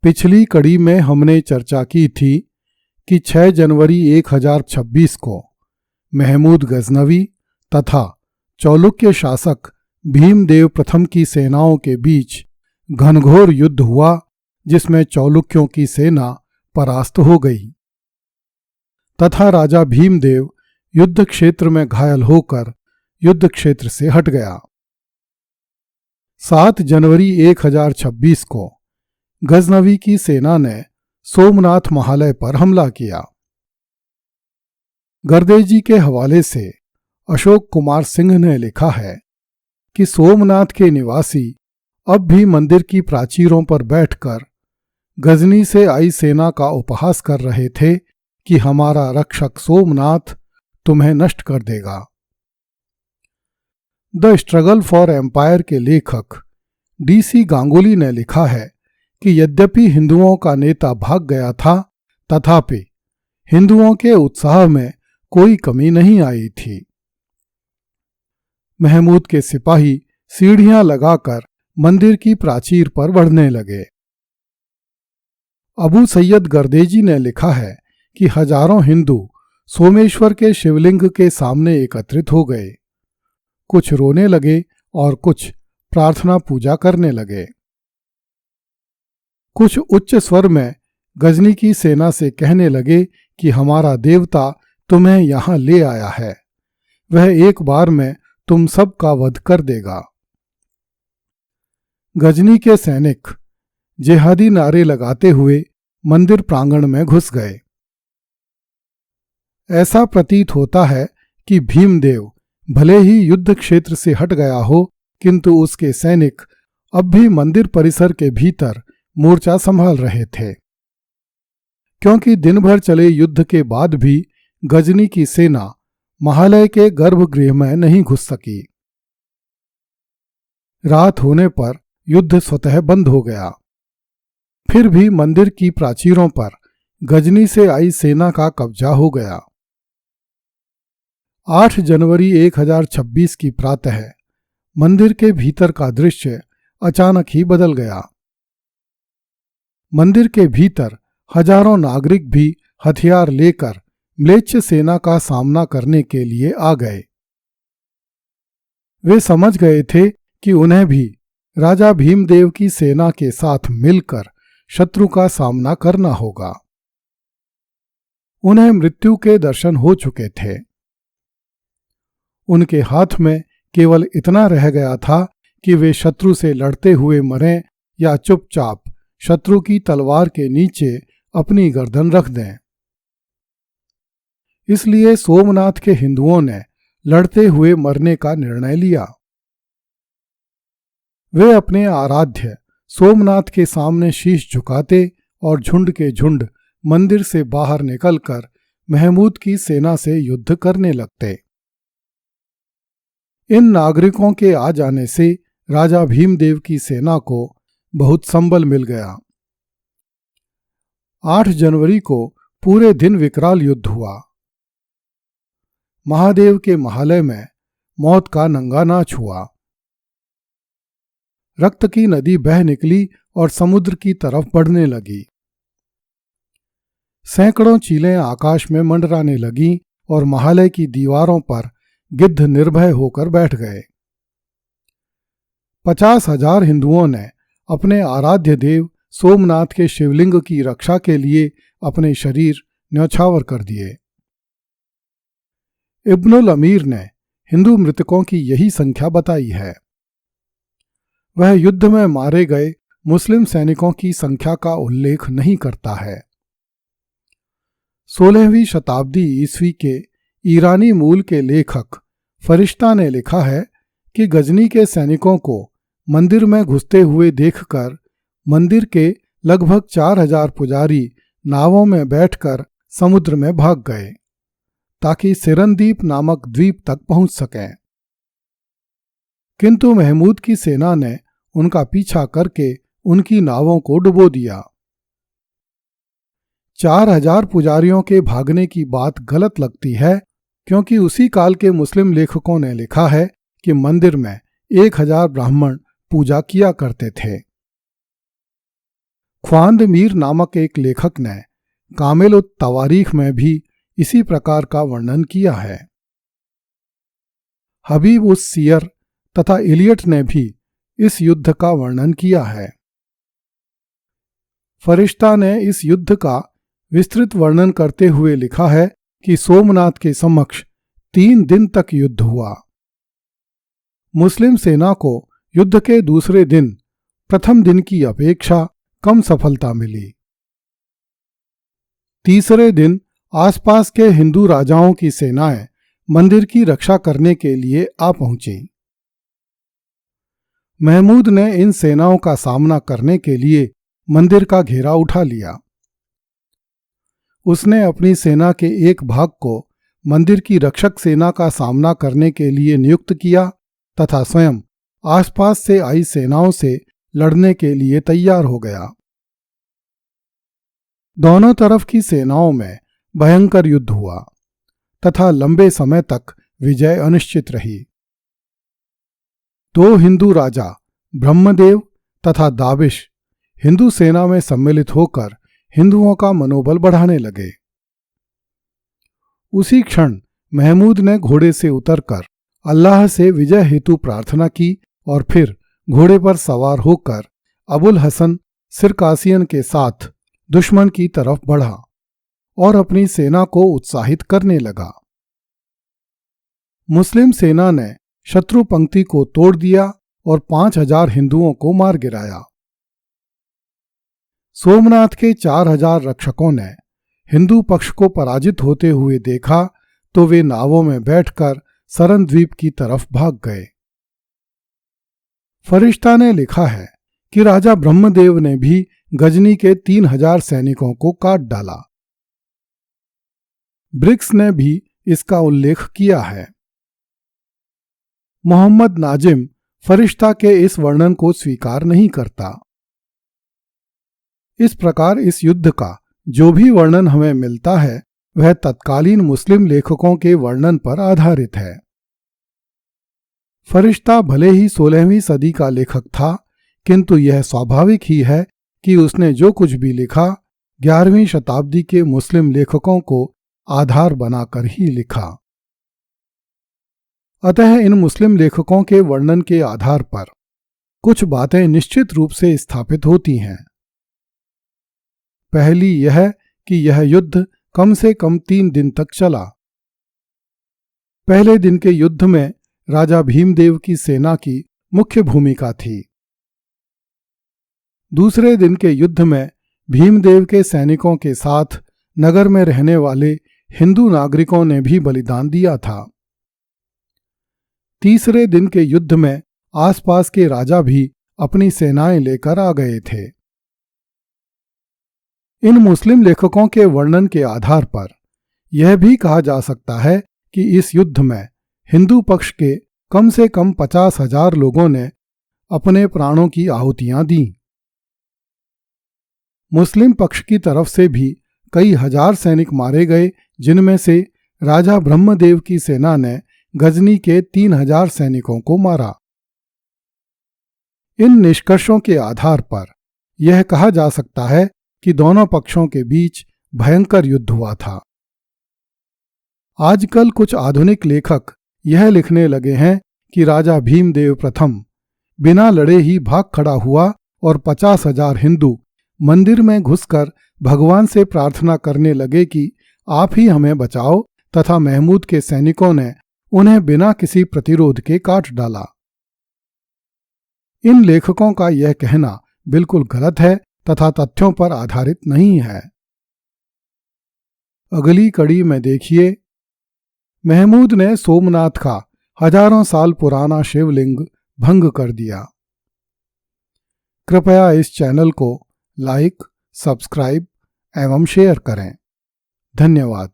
पिछली कड़ी में हमने चर्चा की थी कि 6 जनवरी 1026 को महमूद गजनवी तथा चालुक्य शासक भीमदेव प्रथम की सेनाओं के बीच घनघोर युद्ध हुआ, जिसमें चालुक्यों की सेना परास्त हो गई तथा राजा भीमदेव युद्ध क्षेत्र में घायल होकर युद्ध क्षेत्र से हट गया। 7 जनवरी 1026 को गजनवी की सेना ने सोमनाथ महालय पर हमला किया। गर्देजी के हवाले से अशोक कुमार सिंह ने लिखा है कि सोमनाथ के निवासी अब भी मंदिर की प्राचीरों पर बैठकर गजनी से आई सेना का उपहास कर रहे थे कि हमारा रक्षक सोमनाथ तुम्हें नष्ट कर देगा। द स्ट्रगल फॉर एम्पायर के लेखक DC गांगुली ने लिखा है कि यद्यपि हिंदुओं का नेता भाग गया था, तथापि हिंदुओं के उत्साह में कोई कमी नहीं आई थी। महमूद के सिपाही सीढ़ियां लगाकर मंदिर की प्राचीर पर बढ़ने लगे। अबू सैयद गर्देजी ने लिखा है कि हजारों हिंदू सोमेश्वर के शिवलिंग के सामने एकत्रित हो गए। कुछ रोने लगे और कुछ प्रार्थना पूजा करने लगे। कुछ उच्च स्वर में गजनी की सेना से कहने लगे कि हमारा देवता तुम्हें यहां ले आया है, वह एक बार में तुम सब का वध कर देगा। गजनी के सैनिक जिहादी नारे लगाते हुए मंदिर प्रांगण में घुस गए। ऐसा प्रतीत होता है कि भीमदेव भले ही युद्ध क्षेत्र से हट गया हो, किंतु उसके सैनिक अब भी मंदिर परिसर के भीतर मोर्चा संभाल रहे थे, क्योंकि दिन भर चले युद्ध के बाद भी गजनी की सेना महालय के गर्भगृह में नहीं घुस सकी। रात होने पर युद्ध स्वतः बंद हो गया। फिर भी मंदिर की प्राचीरों पर गजनी से आई सेना का कब्जा हो गया। 8 जनवरी 1026 की प्रातः मंदिर के भीतर का दृश्य अचानक ही बदल गया। मंदिर के भीतर हजारों नागरिक भी हथियार लेकर म्लेच्छ सेना का सामना करने के लिए आ गए। वे समझ गए थे कि उन्हें भी राजा भीमदेव की सेना के साथ मिलकर शत्रु का सामना करना होगा। उन्हें मृत्यु के दर्शन हो चुके थे। उनके हाथ में केवल इतना रह गया था कि वे शत्रु से लड़ते हुए मरें या चुपचाप शत्रु की तलवार के नीचे अपनी गर्दन रख दें। इसलिए सोमनाथ के हिंदुओं ने लड़ते हुए मरने का निर्णय लिया। वे अपने आराध्य सोमनाथ के सामने शीश झुकाते और झुंड के झुंड मंदिर से बाहर निकलकर महमूद की सेना से युद्ध करने लगते। इन नागरिकों के आ जाने से राजा भीमदेव की सेना को बहुत संबल मिल गया। 8 जनवरी को पूरे दिन विकराल युद्ध हुआ। महादेव के महालय में मौत का नंगा नाच हुआ। रक्त की नदी बह निकली और समुद्र की तरफ बढ़ने लगी। सैकड़ों चीलें आकाश में मंडराने लगीं और महालय की दीवारों पर गिद्ध निर्भय होकर बैठ गए। 50,000 हिंदुओं ने अपने आराध्य देव सोमनाथ के शिवलिंग की रक्षा के लिए अपने शरीर न्यौछावर कर दिए। इब्नुल अमीर ने हिंदू मृतकों की यही संख्या बताई है। वह युद्ध में मारे गए मुस्लिम सैनिकों की संख्या का उल्लेख नहीं करता है। 16वीं शताब्दी ईस्वी के ईरानी मूल के लेखक फरिश्ता ने लिखा है कि गजनी के सैनिकों को मंदिर में घुसते हुए देखकर मंदिर के लगभग 4000 पुजारी नावों में बैठकर समुद्र में भाग गए ताकि सिरनदीप नामक द्वीप तक पहुंच सकें, किंतु महमूद की सेना ने उनका पीछा करके उनकी नावों को डुबो दिया। 4000 पुजारियों के भागने की बात गलत लगती है, क्योंकि उसी काल के मुस्लिम लेखकों ने लिखा है कि मंदिर में 1000 ब्राह्मण पूजा किया करते थे। ख्वांद मीर नामक एक लेखक ने कामिल उत तवारीख में भी इसी प्रकार का वर्णन किया है। हबीब उस सियर तथा इलियट ने भी इस युद्ध का वर्णन किया है। फरिश्ता ने इस युद्ध का विस्तृत वर्णन करते हुए लिखा है कि सोमनाथ के समक्ष 3 दिन तक युद्ध हुआ। मुस्लिम सेना को युद्ध के दूसरे दिन प्रथम दिन की अपेक्षा कम सफलता मिली। तीसरे दिन आसपास के हिंदू राजाओं की सेनाएं मंदिर की रक्षा करने के लिए आ पहुंची। महमूद ने इन सेनाओं का सामना करने के लिए मंदिर का घेरा उठा लिया। उसने अपनी सेना के एक भाग को मंदिर की रक्षक सेना का सामना करने के लिए नियुक्त किया तथा स्वयं आसपास से आई सेनाओं से लड़ने के लिए तैयार हो गया। दोनों तरफ की सेनाओं में भयंकर युद्ध हुआ तथा लंबे समय तक विजय अनिश्चित रही। 2 हिंदू राजा ब्रह्मदेव तथा दाबिश हिंदू सेना में सम्मिलित होकर हिंदुओं का मनोबल बढ़ाने लगे। उसी क्षण महमूद ने घोड़े से उतरकर अल्लाह से विजय हेतु प्रार्थना की और फिर घोड़े पर सवार होकर अबुल हसन सिरकासियन के साथ दुश्मन की तरफ बढ़ा और अपनी सेना को उत्साहित करने लगा। मुस्लिम सेना ने शत्रु पंक्ति को तोड़ दिया और 5000 हिंदुओं को मार गिराया। सोमनाथ के 4000 रक्षकों ने हिंदू पक्ष को पराजित होते हुए देखा तो वे नावों में बैठकर सरन द्वीप की तरफ भाग गए। फरिश्ता ने लिखा है कि राजा ब्रह्मदेव ने भी गजनी के 3000 सैनिकों को काट डाला। ब्रिक्स ने भी इसका उल्लेख किया है। मोहम्मद नाजिम फरिश्ता के इस वर्णन को स्वीकार नहीं करता। इस प्रकार इस युद्ध का जो भी वर्णन हमें मिलता है वह तत्कालीन मुस्लिम लेखकों के वर्णन पर आधारित है। फरिश्ता भले ही 16वीं सदी का लेखक था, किंतु यह स्वाभाविक ही है कि उसने जो कुछ भी लिखा 11वीं शताब्दी के मुस्लिम लेखकों को आधार बनाकर ही लिखा। अतः इन मुस्लिम लेखकों के वर्णन के आधार पर कुछ बातें निश्चित रूप से स्थापित होती हैं। पहली यह कि यह युद्ध कम से कम 3 दिन तक चला। पहले दिन के युद्ध में राजा भीमदेव की सेना की मुख्य भूमिका थी। दूसरे दिन के युद्ध में भीमदेव के सैनिकों के साथ नगर में रहने वाले हिंदू नागरिकों ने भी बलिदान दिया था। तीसरे दिन के युद्ध में आसपास के राजा भी अपनी सेनाएं लेकर आ गए थे। इन मुस्लिम लेखकों के वर्णन के आधार पर यह भी कहा जा सकता है कि इस युद्ध में हिंदू पक्ष के कम से कम 50,000 लोगों ने अपने प्राणों की आहुतियां दी। मुस्लिम पक्ष की तरफ से भी कई हजार सैनिक मारे गए, जिनमें से राजा ब्रह्मदेव की सेना ने गजनी के 3000 सैनिकों को मारा। इन निष्कर्षों के आधार पर यह कहा जा सकता है कि दोनों पक्षों के बीच भयंकर युद्ध हुआ था। आजकल कुछ आधुनिक लेखक यह लिखने लगे हैं कि राजा भीमदेव प्रथम बिना लड़े ही भाग खड़ा हुआ और 50,000 हिंदू मंदिर में घुसकर भगवान से प्रार्थना करने लगे कि आप ही हमें बचाओ, तथा महमूद के सैनिकों ने उन्हें बिना किसी प्रतिरोध के काट डाला। इन लेखकों का यह कहना बिल्कुल गलत है तथा तथ्यों पर आधारित नहीं है। अगली कड़ी में देखिए, महमूद ने सोमनाथ का हजारों साल पुराना शिवलिंग भंग कर दिया। कृपया इस चैनल को लाइक, सब्सक्राइब एवं शेयर करें। धन्यवाद।